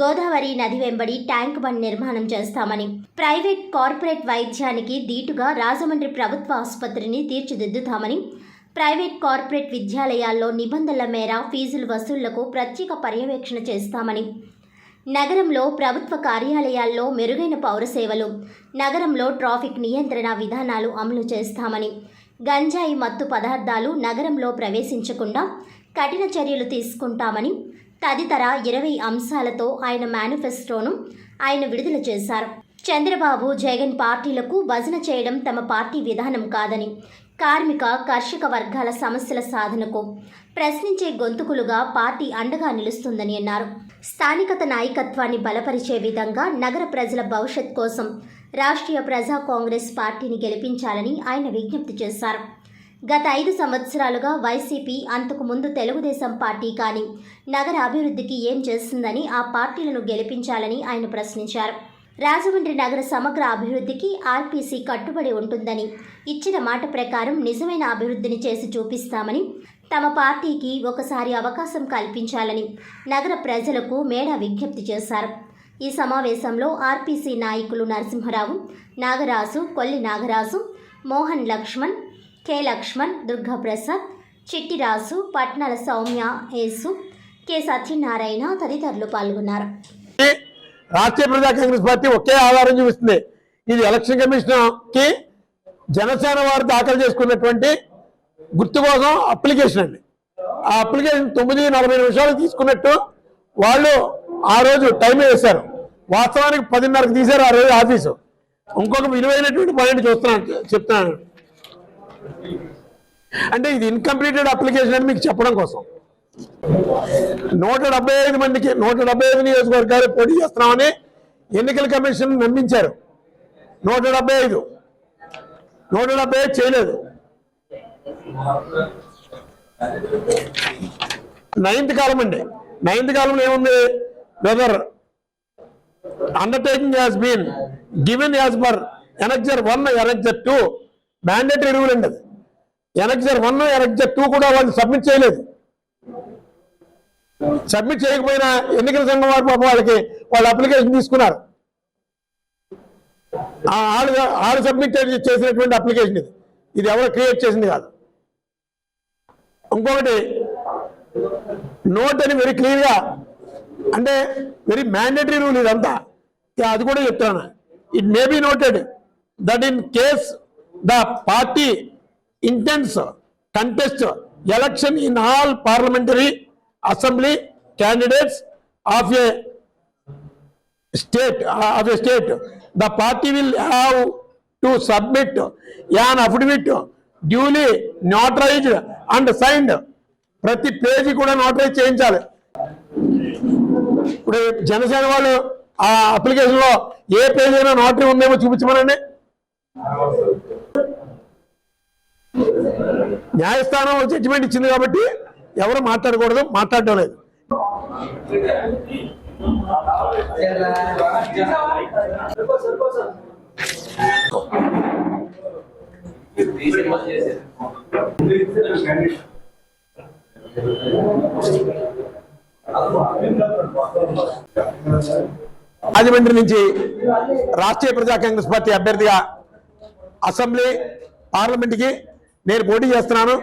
గోదావరి నది వెంబడి ట్యాంక్ బండ్ నిర్మాణం చేస్తామని, ప్రైవేట్ కార్పొరేట్ వైద్యానికి దీటుగా రాజమండ్రి ప్రభుత్వ ఆసుపత్రిని తీర్చిదిద్దుతామని, ప్రైవేట్ కార్పొరేట్ విద్యాలయాల్లో నిబంధనల మేర ఫీజుల వసూళ్లకు ప్రత్యేక పర్యవేక్షణ చేస్తామని, నగరంలో ప్రభుత్వ కార్యాలయాల్లో మెరుగైన పౌర సేవలు, నగరంలో ట్రాఫిక్ నియంత్రణ విధానాలు అమలు చేస్తామని, గంజాయి మత్తు పదార్థాలు నగరంలో ప్రవేశించకుండా కఠిన చర్యలు తీసుకుంటామని తదితర 20 అంశాలతో ఆయన మేనిఫెస్టోను ఆయన విడుదల చేశారు. చంద్రబాబు జగన్ పార్టీలకు భజన చేయడం తమ పార్టీ విధానం కాదని, కార్మిక కర్షక వర్గాల సమస్యల సాధనకు ప్రశ్నించే గొంతుకులుగా పార్టీ అండగా నిలుస్తుందని అన్నారు. స్థానికత నాయకత్వాన్ని బలపరిచే విధంగా నగర ప్రజల భవిష్యత్ కోసం రాష్ట్రీయ ప్రజా కాంగ్రెస్ పార్టీని గెలిపించాలని ఆయన విజ్ఞప్తి చేశారు. గత 5 సంవత్సరాలుగా వైసీపీ, అంతకుముందు తెలుగుదేశం పార్టీ కానీ నగర అభివృద్ధికి ఏం చేస్తుందని ఆ పార్టీలను గెలిపించాలని ఆయన ప్రశ్నించారు. రాజమండ్రి నగర సమగ్ర అభివృద్ధికి ఆర్పీసీ కట్టుబడి ఉంటుందని, ఇచ్చిన మాట ప్రకారం నిజమైన అభివృద్ధిని చేసి చూపిస్తామని, తమ పార్టీకి ఒకసారి అవకాశం కల్పించాలని నగర ప్రజలకు మేడా విజ్ఞప్తి చేశారు. ఈ సమావేశంలో ఆర్పీసీ నాయకులు నరసింహరావు, నాగరాజు, కొల్లి నాగరాజు, మోహన్ లక్ష్మణ్, కె లక్ష్మణ్, దుర్గాప్రసాద్, చిట్టిరాజు, పట్నాల సౌమ్య, యేసు, కె సత్యనారాయణ తదితరులు పాల్గొన్నారు. రాష్ట్రీయ ప్రజా కాంగ్రెస్ పార్టీ ఒకే ఆధారం చూపిస్తుంది. ఇది ఎలక్షన్ కమిషన్ కి జనసేన వారు దాఖలు చేసుకున్నటువంటి గుర్తు కోసం అప్లికేషన్ అండి. ఆ అప్లికేషన్ 9:40 తీసుకున్నట్టు వాళ్ళు ఆ రోజు టైం వేశారు. వాస్తవానికి 10:30కి తీశారు ఆ రోజు ఆఫీసు. ఇంకొక విలువైనటువంటి పాయింట్ చెప్తున్నాను. అంటే ఇది ఇన్కంప్లీటెడ్ అప్లికేషన్ అని మీకు చెప్పడం కోసం. 175 మందికి 175 నియోజకవర్గాలు పోటీ చేస్తున్నామని ఎన్నికల కమిషన్ నమ్మించారు. 175 చేయలేదు. 9th కాలం అండి. 9th కాలంలో ఏముంది? Whether undertaking has been given as per annexure 1, annexure 2 mandatory rule అండి. అది ఎనెక్జర్ 1, ఎనెక్జర్ 2 కూడా వాళ్ళు సబ్మిట్ చేయలేదు. సబ్మిట్ చేయకపోయినా ఎన్నికల సంఘం వారు పాపం వాళ్ళ అప్లికేషన్ తీసుకున్నారు. ఆళ్ళు సబ్మిట్ చేసినటువంటి అప్లికేషన్ ఇది ఎవరు క్రియేట్ చేసింది కాదు. ఇంకొకటి నోట్ అని వెరీ క్లియర్గా, అంటే వెరీ మ్యాండేటరీ రూల్ ఇదంతా. అది కూడా చెప్తాను. It may be noted that in case the party intents contest election in all parliamentary assembly candidates of a state, the party will have to submit an affidavit duly notarized and signed. ప్రతి page కూడా notarise చేయించాలి. ఇప్పుడు జనసేన వాళ్ళు ఆ application లో ఏ page అయినా notary ఉందేమో చూపించమనండి. న్యాయస్థానం జడ్జిమెంట్ ఇచ్చింది కాబట్టి ఎవరు మాట్లాడకూడదు, మాట్లాడడం లేదు. రాజమండ్రి నుంచి రాష్ట్రీయ ప్రజా కాంగ్రెస్ పార్టీ అభ్యర్థిగా అసెంబ్లీ, పార్లమెంట్కి నేను పోటీ చేస్తున్నాను.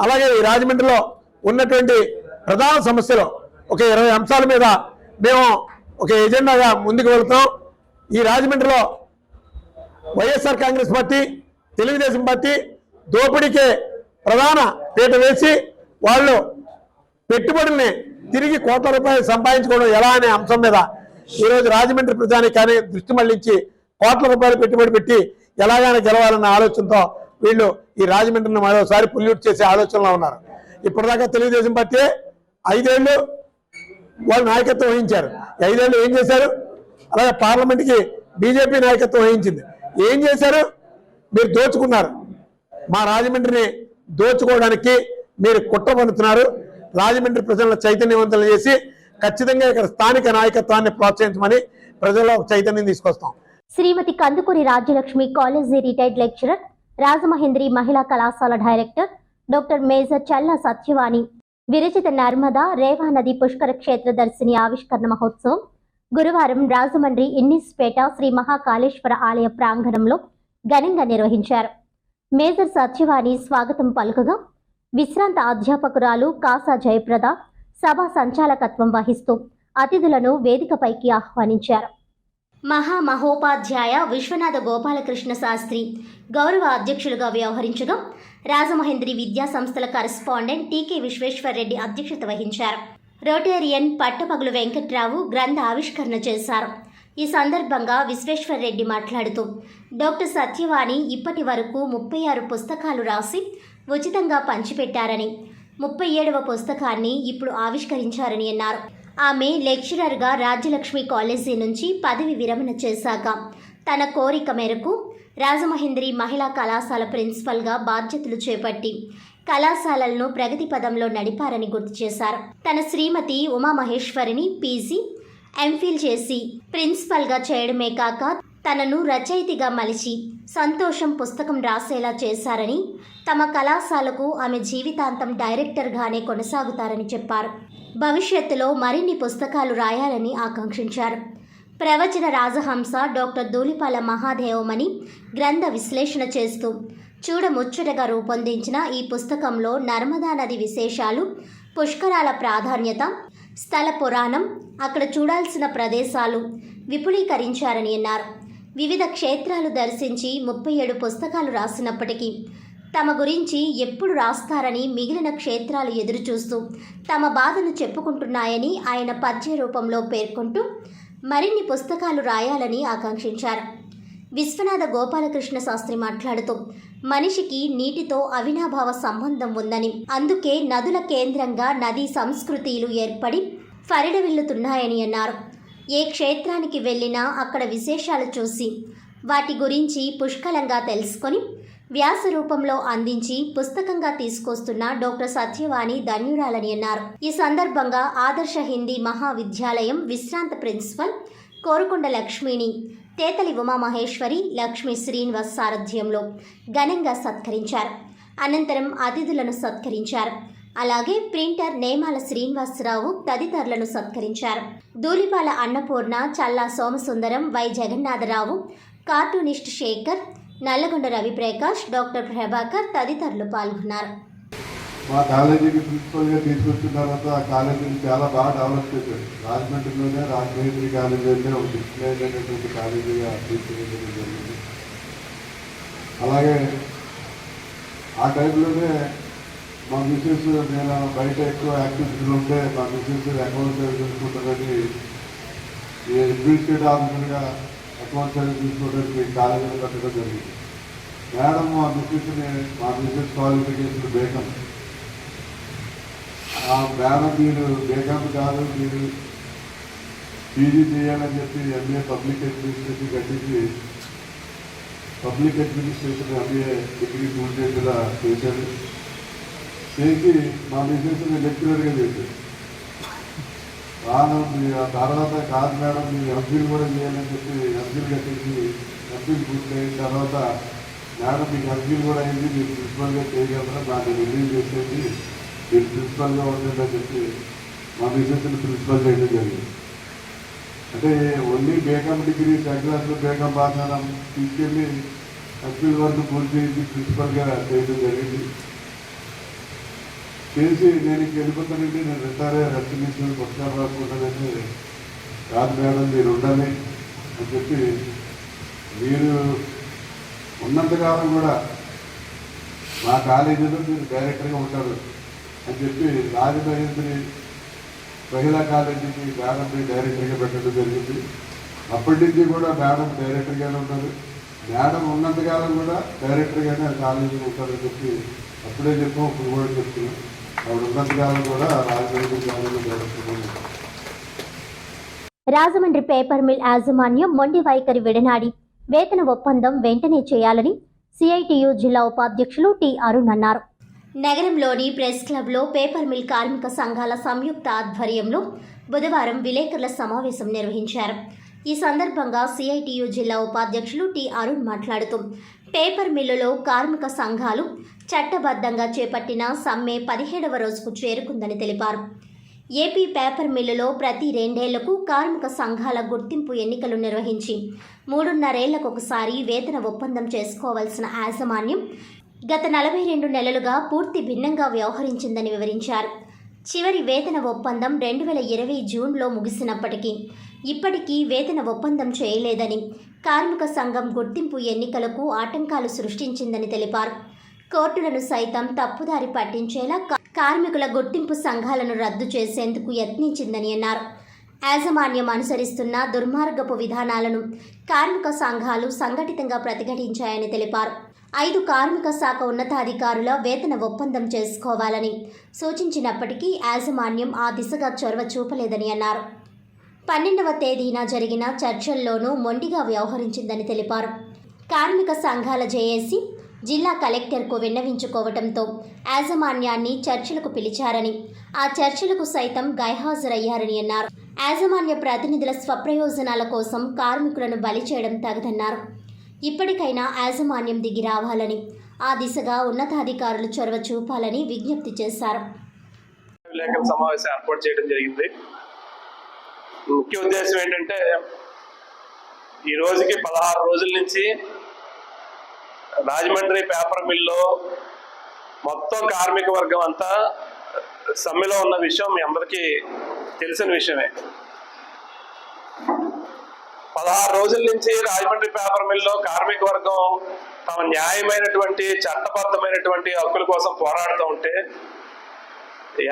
అలాగే ఈ రాజమండ్రిలో ఉన్నటువంటి ప్రధాన సమస్యలు ఒక 20 అంశాల మీద మేము ఒక ఎజెండాగా ముందుకు వెళ్తాం. ఈ రాజమండ్రిలో వైఎస్ఆర్ కాంగ్రెస్ పార్టీ, తెలుగుదేశం పార్టీ దోపిడీకే ప్రధాన పీట వేసి వాళ్ళు పెట్టుబడుల్ని తిరిగి కోట్ల రూపాయలు సంపాదించుకోవడం ఎలా అనే అంశం మీద ఈరోజు రాజమండ్రి ప్రజానికి కానీ దృష్టి మళ్లించి కోట్ల రూపాయలు పెట్టుబడి పెట్టి ఎలాగైనా గెలవాలన్న ఆలోచనతో వీళ్ళు ఈ రాజమండ్రిని మరోసారి పొల్యూట్ చేసే ఆలోచనలో ఉన్నారు. ఇప్పటిదాకా తెలుగుదేశం పార్టీ 5 ఏళ్ళు వాళ్ళు నాయకత్వం వహించారు. 5 ఏళ్ళు ఏం చేశారు? అలాగే పార్లమెంట్కి బీజేపీ నాయకత్వం వహించింది. ఏం చేశారు? మీరు దోచుకున్నారు. మా రాజమండ్రిని దోచుకోవడానికి మీరు కుట్ర పన్నుతున్నారు. రాజమండ్రి ప్రజలను చైతన్యవంతులు చేసి ఖచ్చితంగా ఇక్కడ స్థానిక నాయకత్వాన్ని ప్రోత్సహించమని ప్రజల్లో చైతన్యం తీసుకొస్తాం. Srimati Kandukuri Rajyalakshmi college retired lecturer, Rajamahendri మహిళా కళాశాల director doctor major Challa Satyavani విరచిత నర్మదా రేవా నది పుష్కర క్షేత్ర దర్శిని ఆవిష్కరణ మహోత్సవం గురువారం రాజమండ్రి ఇన్నిస్పేట శ్రీ మహాకాళేశ్వర ఆలయ ప్రాంగణంలో ఘనంగా నిర్వహించారు. మేజర్ సత్యవాణి స్వాగతం పలుకగా విశ్రాంత అధ్యాపకురాలు కాసా జయప్రద సభా సంచాలకత్వం వహిస్తూ అతిథులను వేదికపైకి ఆహ్వానించారు. మహామహోపాధ్యాయ విశ్వనాథ గోపాలకృష్ణ శాస్త్రి గౌరవ అధ్యక్షులుగా వ్యవహరించగా రాజమహేంద్రి విద్యా సంస్థల కరెస్పాండెంట్ టీకే విశ్వేశ్వరరెడ్డి అధ్యక్షత వహించారు. రోటేరియన్ పట్టపగులు వెంకట్రావు గ్రంథ ఆవిష్కరణ చేశారు. ఈ సందర్భంగా విశ్వేశ్వరరెడ్డి మాట్లాడుతూ డాక్టర్ సత్యవాణి ఇప్పటి వరకు 36 పుస్తకాలు రాసి ఉచితంగా పంచిపెట్టారని, 37వ పుస్తకాన్ని ఇప్పుడు ఆవిష్కరించారని అన్నారు. ఆమె లెక్చరర్గా రాజ్యలక్ష్మి కాలేజీ నుంచి పదవి విరమణ చేశాక తన కోరిక మేరకు రాజమహేంద్రి మహిళా కళాశాల ప్రిన్సిపల్గా బాధ్యతలు చేపట్టి కళాశాలలను ప్రగతి పదంలో నడిపారని గుర్తు చేశారు. తన శ్రీమతి ఉమామహేశ్వరిని పీజీ, ఎంఫిల్ చేసి ప్రిన్సిపల్గా చేయడమే కాక తనను రచయితగా మలిచి సంతోషం పుస్తకం రాసేలా చేశారని, తమ కళాశాలకు ఆమె జీవితాంతం డైరెక్టర్గానే కొనసాగుతారని చెప్పారు. భవిష్యత్తులో మరిన్ని పుస్తకాలు రాయాలని ఆకాంక్షించారు. ప్రవచన రాజహంస డాక్టర్ ధూళిపాల మహాదేవమణి గ్రంథ విశ్లేషణ చేస్తూ చూడముచ్చటగా రూపొందించిన ఈ పుస్తకంలో నర్మదా నది విశేషాలు, పుష్కరాల ప్రాధాన్యత, స్థల పురాణం, అక్కడ చూడాల్సిన ప్రదేశాలు విపులీకరించారని అన్నారు. వివిధ క్షేత్రాలు దర్శించి 37 పుస్తకాలు రాసినప్పటికీ తమ గురించి ఎప్పుడు రాస్తారని మిగిలిన క్షేత్రాలు ఎదురుచూస్తూ తమ బాధను చెప్పుకుంటున్నాయని ఆయన పద్య రూపంలో పేర్కొంటూ మరిన్ని పుస్తకాలు రాయాలని ఆకాంక్షించారు. విశ్వనాథ గోపాలకృష్ణ శాస్త్రి మాట్లాడుతూ మనిషికి నీటితో అవినాభావ సంబంధం ఉందని, అందుకే నదుల కేంద్రంగా నదీ సంస్కృతిలు ఏర్పడి ఫరిడవిల్లుతున్నాయని అన్నారు. ఏ క్షేత్రానికి వెళ్ళినా అక్కడ విశేషాలు చూసి వాటి గురించి పుష్కలంగా తెలుసుకొని వ్యాస రూపంలో అందించి పుస్తకంగా తీసుకొస్తున్న డాక్టర్ సత్యవాణి ధన్యురాలని అన్నారు. ఈ సందర్భంగా ఆదర్శ హిందీ మహావిద్యాలయం విశ్రాంత ప్రిన్సిపల్ కోరుకొండ లక్ష్మిని తేతలి ఉమామహేశ్వరి, లక్ష్మీ శ్రీనివాస్ సారథ్యంలో ఘనంగా సత్కరించారు. అనంతరం అతిథులను సత్కరించారు. అలాగే ప్రింటర్ నేమాల శ్రీనివాసరావు తదితరులను సత్కరించారు. Dhulipala Annapurna, Challa Somasundaram, Y Jagannatharao, cartoonist Shekhar, Nalgonda Raviprakash, doctor Prabhakar తదితరులు పాల్గొన్నారు. మా కాలేజీకి ప్రిన్సిపల్గా తీసుకొచ్చిన తర్వాత ఆ కాలేజీని చాలా బాగా డెవలప్ చేశారు. రాజమండ్రిలోనే రాజమహేంద్రి కాలేజీ అంటే ఒక డిస్ప్లేజ్ అనేటువంటి కాలేజీగా తీసుకునేది జరిగింది. అలాగే ఆ టైంలోనే మా మిసెస్, నేను బయట ఎక్కువ యాక్టివిటీలు ఉంటే మా మిసెస్ అకౌంట్ సర్వీస్ తీసుకుంటారని అడ్మినిస్ట్రేటివ్ ఆఫీసర్గా అకౌంట్ సర్వీస్ తీసుకోవడానికి కాలేజీలో పెట్టడం జరిగింది. మేడం మా మిసెస్ క్వాలిఫికేషన్ బేకం. ఆ మేడం మీరు బేకం కాదు, మీరు పీజీ చేయాలని చెప్పి ఎంఏ పబ్లిక్ అడ్మినిస్ట్రేషన్ కట్టించి పబ్లిక్ అడ్మినిస్ట్రేషన్ ఎంఏ డిగ్రీ పూర్తి చేసేలా చేశారు. చేసి మా మిసెస్ లెక్చరర్గా చేశారు. ఆ తర్వాత కాదు మేడం మీరు ఎంఫిల్ కూడా చేయాలని చెప్పి ఎంఫిల్ కట్టించి ఎంఫిల్ పూర్తి అయిన తర్వాత మేడం మీకు ఎంఫిల్ కూడా అయింది, మీరు ప్రిన్సిపల్గా చేయగలరా, నాకు రిలీజ్ చేసేసి మీరు ప్రిన్సిపల్గా ఉంటుందని చెప్పి మా మిసెస్ని ప్రిన్సిపల్ చేయడం జరిగింది. అంటే ఓన్లీ బేకం డిగ్రీ సెకండ్ క్లాస్లో బేకం పాఠశాల తీసుకెళ్ళి ఎంఫిల్ వరకు పూర్తి చేసి ప్రిన్సిపల్గా చేయడం జరిగింది. చేసి నేను ఇంక వెళ్ళిపోతానండి, నేను రెసిగ్నేషన్ పుస్తకాలు రాసుకుంటానంటే, కాదు మేడం మీరు ఉండాలి అని చెప్పి, మీరు ఉన్నంతకాలం కూడా మా కాలేజీలో మీరు డైరెక్టర్గా ఉంటారు అని చెప్పి రాజమహేంద్రి మహిళా కాలేజీకి మేడంని డైరెక్టర్గా పెట్టడం జరిగింది. అప్పటి నుంచి కూడా మేడం డైరెక్టర్గానే ఉన్నారు. మేడం ఉన్నంతకాలం కూడా డైరెక్టర్గానే కాలేజీలో ఉంటారని చెప్పి అప్పుడే చెప్పాం, ఇప్పుడు కూడా చెప్తున్నాం. ఆవిడ ఉన్నంతకాలం కూడా రాజమహేంద్రి కాలేజీలో డైరెక్టర్గా ఉంటారు. రాజమండ్రి పేపర్ మిల్ యాజమాన్యం మొండి వైఖరి విడనాడి వేతన ఒప్పందం వెంటనే చేయాలని సిఐటియు జిల్లా ఉపాధ్యక్షులు టి అరుణ్ అన్నారు. నగరంలోని ప్రెస్ క్లబ్లో పేపర్ మిల్ కార్మిక సంఘాల సంయుక్త ఆధ్వర్యంలో బుధవారం విలేకరుల సమావేశం నిర్వహించారు. ఈ సందర్భంగా సిఐటియు జిల్లా ఉపాధ్యక్షులు టి అరుణ్ మాట్లాడుతూ పేపర్ మిల్లులో కార్మిక సంఘాలు చట్టబద్ధంగా చేపట్టిన సమ్మె 17వ రోజుకు చేరుకుందని తెలిపారు. ఏపీ పేపర్ మిల్లులో ప్రతి 2 ఏళ్లకు కార్మిక సంఘాల గుర్తింపు ఎన్నికలు నిర్వహించి 3.5 ఏళ్లకొకసారి వేతన ఒప్పందం చేసుకోవాల్సిన యాజమాన్యం గత 42 నెలలుగా పూర్తి భిన్నంగా వ్యవహరించిందని వివరించారు. చివరి వేతన ఒప్పందం 2020 జూన్లో ముగిసినప్పటికీ ఇప్పటికీ వేతన ఒప్పందం చేయలేదని, కార్మిక సంఘం గుర్తింపు ఎన్నికలకు ఆటంకాలు సృష్టించిందని తెలిపారు. కోర్టులను సైతం తప్పుదారి పట్టించేలా కార్మికుల గుర్తింపు సంఘాలను రద్దు చేసేందుకు యత్నించిందని అన్నారు. యాజమాన్యం అనుసరిస్తున్న దుర్మార్గపు విధానాలను కార్మిక సంఘాలు సంఘటితంగా ప్రతిఘటించాయని తెలిపారు. 5 కార్మిక శాఖ ఉన్నతాధికారుల వేతన ఒప్పందం చేసుకోవాలని సూచించినప్పటికీ యాజమాన్యం ఆ దిశగా చొరవ చూపలేదని అన్నారు. 12వ తేదీన జరిగిన చర్చల్లోనూ మొండిగా వ్యవహరించిందని తెలిపారు. కార్మిక సంఘాల జేఏసీ జిల్లా కలెక్టర్కు విన్నవించుకోవడంతో యాజమాన్యాన్ని చర్చలకు పిలిచారని, ఆ చర్చలకు సైతం గైహాజరయ్యారని అన్నారు. యాజమాన్య ప్రతినిధుల స్వప్రయోజనాల కోసం కార్మికులను బలి చేయడం తగదన్నారు. ఇప్పటికైనా యాజమాన్యం దిగి రావాలని, ఆ దిశగా ఉన్నతాధికారులు చొరవ చూపాలని విజ్ఞప్తి చేశారు. విలేకరుల సమావేశం ఏర్పాటు చేయడం జరిగింది. ముఖ్య ఉద్దేశం ఏంటంటే, ఈ రోజుకి 16 రోజుల నుంచి రాజమండ్రి పేపర్ మిల్లో మొత్తం కార్మిక వర్గం అంతా సమ్మెలో ఉన్న విషయం మీ అందరికీ తెలిసిన విషయమే. 16 రోజుల నుంచి రాజమండ్రి పేపర్ మిల్లో కార్మిక వర్గం తమ న్యాయమైనటువంటి చట్టబద్ధమైనటువంటి హక్కుల కోసం పోరాడుతూ ఉంటే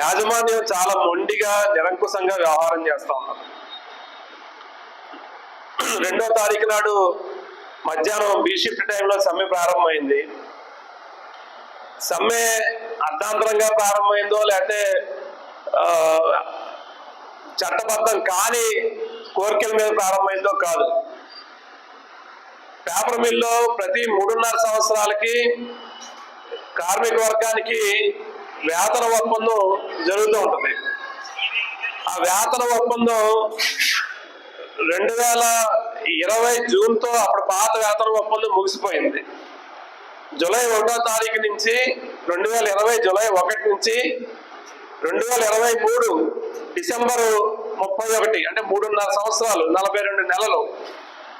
యాజమాన్యం చాలా మొండిగా నిరంకుశంగా వ్యవహారం చేస్తా ఉన్నారు. 2వ తారీఖు నాడు మధ్యాహ్నం బి షిఫ్ట్ టైంలో సమ్మె ప్రారంభమైంది. సమ్మె అర్ధాంతరంగా ప్రారంభమైందో లేకపోతే చట్టబద్ధం కాని కోరికల మీద ప్రారంభమైందో కాదు. పేపర్ మిల్లో ప్రతి 3.5 సంవత్సరాలకి కార్మిక వర్గానికి వేతన ఒప్పందం జరుగుతూ ఉంటుంది. ఆ వేతన ఒప్పందం 2020 జూన్తో అప్పుడు పాత వేతన ఒప్పందం ముగిసిపోయింది. జూలై 1వ తారీఖు నుంచి 2020 జూలై 1 నుంచి 2023 డిసెంబరు 31 అంటే 3.5 సంవత్సరాలు, 42 నెలలు.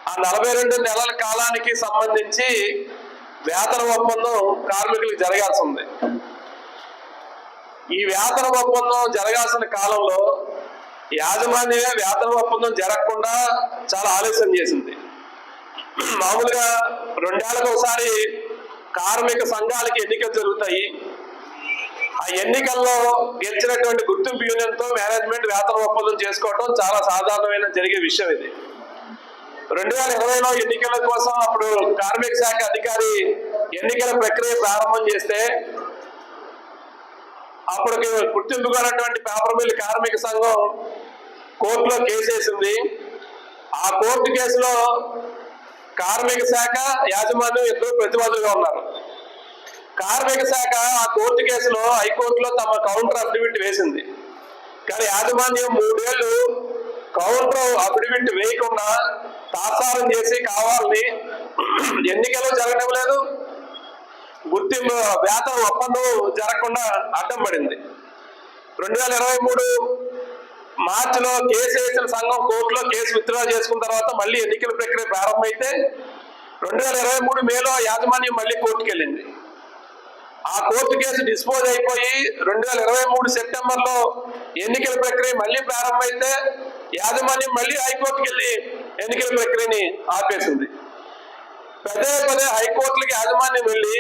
ఆ 42 నెలల కాలానికి సంబంధించి వేతన ఒప్పందం కార్మికులకు జరగాల్సి ఉంది. ఈ వేతన ఒప్పందం జరగాల్సిన కాలంలో యాజమాన్యమే వేతన ఒప్పందం జరగకుండా చాలా ఆలస్యం చేసింది. మామూలుగా 2 ఏళ్లకు ఒకసారి కార్మిక సంఘాలకి ఎన్నికలు జరుగుతాయి. ఆ ఎన్నికల్లో గెలిచినటువంటి గుర్తింపు యూనియన్తో మేనేజ్మెంట్ వేతన ఒప్పందం చేసుకోవడం చాలా సాధారణమైన జరిగే విషయం. ఇది 2020లో ఎన్నికల కోసం అప్పుడు కార్మిక శాఖ అధికారి ఎన్నికల ప్రక్రియ ప్రారంభం చేస్తే అప్పుడు గుర్తింపుకున్నటువంటి పేపర్ మిల్ కార్మిక సంఘం కోర్టులో కేసు వేసింది. ఆ కోర్టు కేసులో కార్మిక శాఖ యాజమాన్యం ఇద్దరు ప్రతివాదులుగా ఉన్నారు. కార్మిక శాఖ ఆ కోర్టు కేసులో హైకోర్టులో తమ కౌంటర్ అఫిడవిట్ వేసింది. కానీ యాజమాన్యం 3 ఏళ్ళు కౌంటర్ అఫిడవిట్ వేయకుండా తాత్సారం చేసి కావాలని ఎన్నికలు జరగడం లేదు, గుర్తింపు వేతన ఒప్పందం జరగకుండా అడ్డం పడింది. 2023 మార్చిలో కేసు వేసిన సంఘం కోర్టులో కేసు విత్డ్రా చేసుకున్న తర్వాత మళ్ళీ ఎన్నికల ప్రక్రియ ప్రారంభమైతే 2023 మేలో యాజమాన్యం మళ్ళీ కోర్టుకు వెళ్ళింది. ఆ కోర్టు కేసు డిస్పోజ్ అయిపోయి 2023 సెప్టెంబర్లో ఎన్నికల ప్రక్రియ మళ్ళీ ప్రారంభమైతే యాజమాన్యం మళ్ళీ హైకోర్టుకి వెళ్ళి ఎన్నికల ప్రక్రియని ఆపేసింది. పదే పదే హైకోర్టులకి యాజమాన్యం వెళ్ళి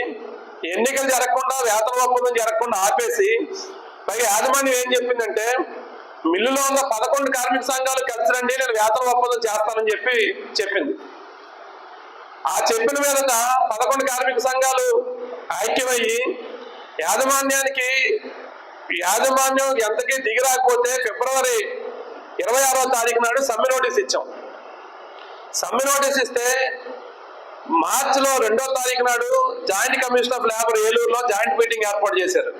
ఎన్నికలు జరగకుండా వేతన ఒప్పందం జరగకుండా ఆపేసి పైగా యాజమాన్యం ఏం చెప్పిందంటే మిల్లులో ఉన్న 11 కార్మిక సంఘాలు కలిసి రండి, నేను వేతన ఒప్పందం చేస్తానని చెప్పింది. ఆ చెప్పిన మీదట 11 కార్మిక సంఘాలు ఐక్యమయ్యి యాజమాన్యం ఎంతకీ దిగి రాకపోతే ఫిబ్రవరి 26వ తారీఖు నాడు సమ్మె నోటీస్ ఇచ్చాం. సమ్మె నోటీస్ ఇస్తే మార్చిలో 2వ తారీఖు నాడు జాయింట్ కమిషన్ ఆఫ్ లేబర్ ఏలూరులో జాయింట్ మీటింగ్ ఏర్పాటు చేశారు.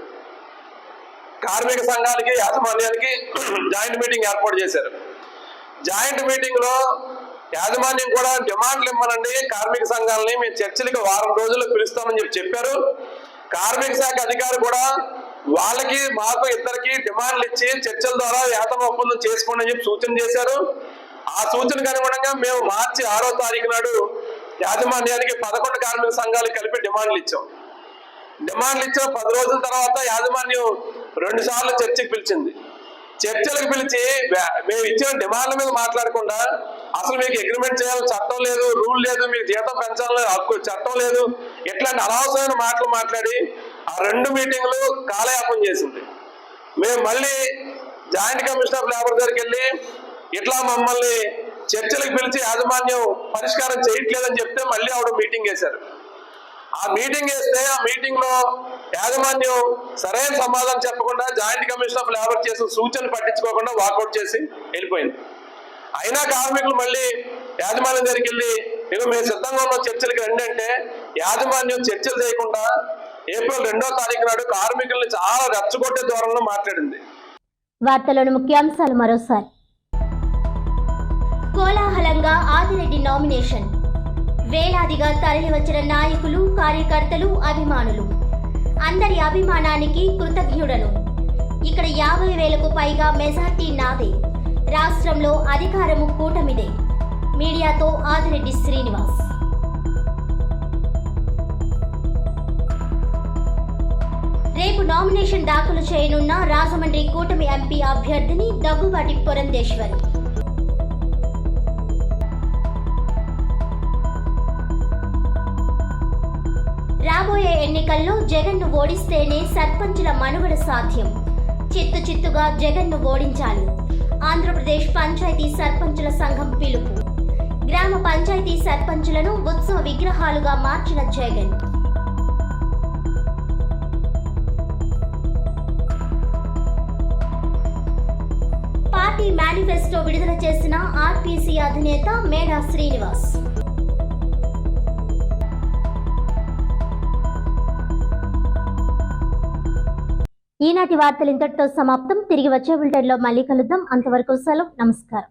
కార్మిక సంఘాలకి యాజమాన్యానికి జాయింట్ మీటింగ్ ఏర్పాటు చేశారు. జాయింట్ మీటింగ్ లో యాజమాన్యం కూడా డిమాండ్లు ఇవ్వనండి, కార్మిక సంఘాలని మేము చర్చలకి వారం రోజుల్లో పిలుస్తామని చెప్పారు. కార్మిక శాఖ అధికారి కూడా వాళ్ళకి మాకు ఇద్దరికి డిమాండ్లు ఇచ్చి చర్చల ద్వారా వేతన ఒప్పందం చేసుకోండి అని చెప్పి సూచన చేశారు. ఆ సూచనకు అనుగుణంగా మేము మార్చి 6వ తారీఖు నాడు యాజమాన్యానికి 11 కార్మిక సంఘాలు కలిపి డిమాండ్లు ఇచ్చాం. డిమాండ్లు ఇచ్చిన 10 రోజుల తర్వాత యాజమాన్యం 2 సార్లు చర్చకు పిలిచింది. చర్చలకు పిలిచి మేము ఇచ్చిన డిమాండ్ల మీద మాట్లాడకుండా అసలు మీకు అగ్రిమెంట్ చేయాలని చట్టం లేదు, రూల్ లేదు, మీకు జీతం పెంచాలని హక్కు చట్టం లేదు, ఇట్లాంటి అనవసరమైన మాటలు మాట్లాడి ఆ 2 మీటింగ్లు కాలయాపన చేసింది. మేము మళ్ళీ జాయింట్ కమిషన్ ఆఫ్ లేబర్ దగ్గరికి వెళ్ళి ఇట్లా మమ్మల్ని చర్చలకు పిలిచి యాజమాన్యం పరిష్కారం చేయట్లేదని చెప్తే మళ్ళీ ఆవిడ మీటింగ్ వేశారు. ఆ మీటింగ్ వేస్తే ఆ మీటింగ్ లో యాజమాన్యం సరైన సమాధానం చెప్పకుండా జాయింట్ కమిషన్ ఆఫ్ లేబర్ చేసిన సూచన పట్టించుకోకుండా వాకౌట్ చేసి వెళ్ళిపోయింది. అయినా కార్మికులు మళ్ళీ యాజమాన్యం దగ్గరికి వెళ్ళి ఇక మేము సిద్ధంగా ఉన్న చర్చలకు రండి అంటే యాజమాన్యం చర్చలు చేయకుండా ఏప్రిల్ 2వ తారీఖు నాడు కార్మికుల్ని చాలా రెచ్చగొట్టే ధోరణిలో మాట్లాడింది. వార్తలోని ముఖ్యాంశాలు మరోసారి. కోలాహలంగా ఆదిరెడ్డి నామినేషన్. వేలాదిగా తరలివచ్చిన నాయకులు, కార్యకర్తలు, అభిమానులు. అందరి అభిమానానికి కృతజ్ఞుడను. ఇక్కడ 50,000కు పైగా మెజార్టీ నాదే. రాష్ట్రంలో అధికారము కూటమిదే. మీడియాతో ఆదిరెడ్డి శ్రీనివాస్. రేపు నామినేషన్ దాఖలు చేయనున్న రాజమండ్రి కూటమి ఎంపీ అభ్యర్థిని దగ్గుబాటి పురంధేశ్వరి. రాబోయే ఎన్నికల్లో జగన్ను ఓడిస్తేనే సర్పంచుల మనుగడ సాధ్యం. చిత్తుగా జగన్ను ఓడించాలి. ఆంధ్రప్రదేశ్ పంచాయతీ సర్పంచుల సంఘం పిలుపు. గ్రామ పంచాయతీ సర్పంచులను ఉత్సవ విగ్రహాలుగా మార్చిన జగన్. పార్టీ మేనిఫెస్టో విడుదల చేసిన ఆర్పీసీ అధినేత మేడా శ్రీనివాస్. ఈనాటి వార్తలు ఇంతటితో సమాప్తం. తిరిగి వచ్చే బులెటిన్లో మళ్ళీ కలుద్దాం. అంతవరకు సెలవు. నమస్కారం.